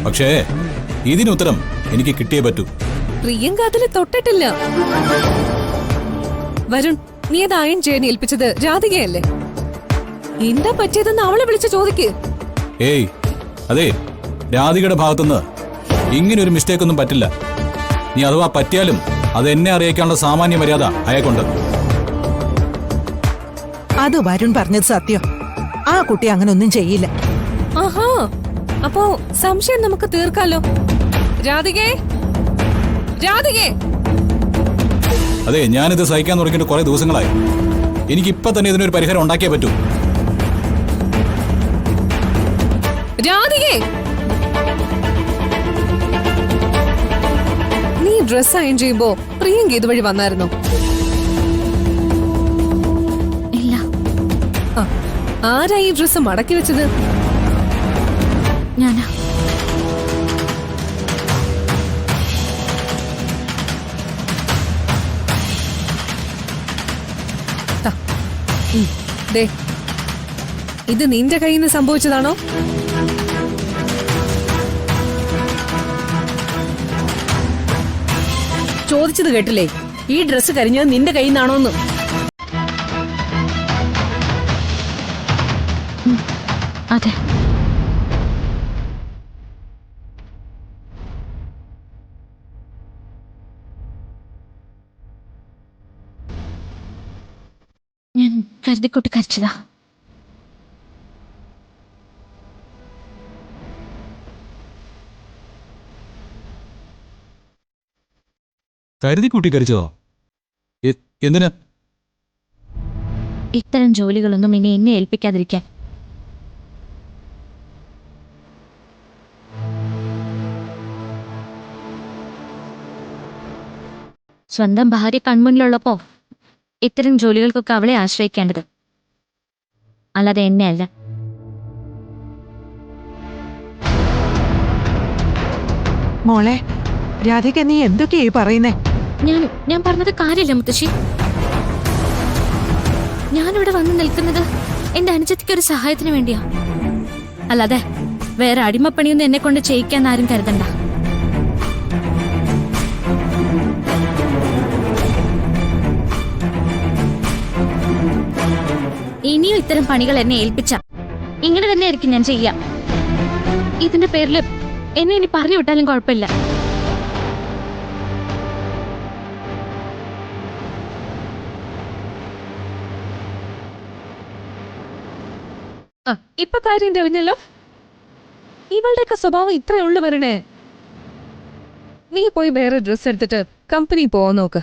പക്ഷേ ഇതിനുത്തരം എനിക്ക് കിട്ടിയേ പറ്റൂ. പ്രിയങ്ക അതില് തൊട്ടിട്ടില്ല. വരുൺ, നീ അത് അയൺ ചെയ്യാൻ ഏൽപ്പിച്ചത് രാധികയല്ലേ? എന്താ പറ്റിയതെന്ന് അവളെ വിളിച്ച് ചോദിക്ക്. ഏയ് അതെ, രാധികയുടെ ഭാഗത്തുനിന്ന് ഇങ്ങനെ ഒരു മിസ്റ്റേക്ക് ഒന്നും പറ്റില്ല. നീ അഥവാ പറ്റിയാലും അത് എന്നെ അറിയിക്കാനുള്ള സാമാന്യ മര്യാദ അയാൾക്കുണ്ട്. അത് വരുൺ പറഞ്ഞത് സത്യം. ആ കുട്ടി അങ്ങനെ ഒന്നും ചെയ്യില്ല. ആഹാ, അപ്പോ സംശയം നമുക്ക് തീർക്കാലോ. രാധികേ, രാധികേ. അതെ, ഞാനിത് സഹിക്കാൻ തുടങ്ങിയിട്ട് കുറെ ദിവസങ്ങളായി. എനിക്കിപ്പൊ തന്നെ ഇതിനൊരു പരിഹാരം ഉണ്ടാക്കിയേ പറ്റൂ. രാധികേ, നീ ഡ്രസ് അയൺ ചെയ്യുമ്പോ പ്രിയങ്ക ഇതുവഴി വന്നായിരുന്നോ? ഇല്ല. ആരാ ഈ ഡ്രസ് മടക്കി വെച്ചത്? ഞാനാ. ദേ, ഇത് നിന്റെ കയ്യിൽ നിന്ന് സംഭവിച്ചതാണോ? ചോദിച്ചത് കേട്ടില്ലേ? ഈ ഡ്രസ്സ് കരിഞ്ഞത് നിന്റെ കയ്യിൽ നിന്നാണോന്ന്? അതെ. ഞാൻ കരുതിക്കൂട്ടി കരിച്ചതാ. കരുതി കൂട്ടി കരിച്ചതോ? എന്തിന്? ഇത്തരം ജോലികളൊന്നും ഇനി എന്നെ ഏൽപ്പിക്കാതിരിക്കാൻ. സ്വന്തം ഭാര്യ കൺമുന്നിലുള്ളപ്പോ ഇത്തരം ജോലികൾക്കൊക്കെ അവളെ ആശ്രയിക്കേണ്ടത്, അല്ലാതെ എന്നെ അല്ല. മോളെ രാധിക, നീ എന്തൊക്കെയായി പറയുന്നേ? ഞാൻ പറഞ്ഞത് കാര്യമില്ല മുത്തശ്ശി. ഞാനിവിടെ വന്ന് നിൽക്കുന്നത് എന്റെ അനുജത്തിക്ക് ഒരു സഹായത്തിന് വേണ്ടിയാ, അല്ലാതെ വേറെ അടിമപ്പണിയൊന്നും എന്നെ കൊണ്ട് ചെയ്യിക്കാൻ ആരും കരുതണ്ട. ഇനിയും ഇത്തരം പണികൾ എന്നെ ഏൽപ്പിച്ച ഇങ്ങനെ തന്നെ ആയിരിക്കും ഞാൻ ചെയ്യാം. ഇതിന്റെ പേരിൽ എന്നെ ഇനി പറഞ്ഞു വിട്ടാലും കുഴപ്പമില്ല. ഇപ്പൊ കാര്യം തെളിഞ്ഞല്ലോ. ഇവളുടെയൊക്കെ സ്വഭാവം ഇത്രയേ ഉള്ളു വരണേ. നീ പോയി വേറെ ഡ്രസ് എടുത്തിട്ട് കമ്പനി പോവാൻ നോക്ക്.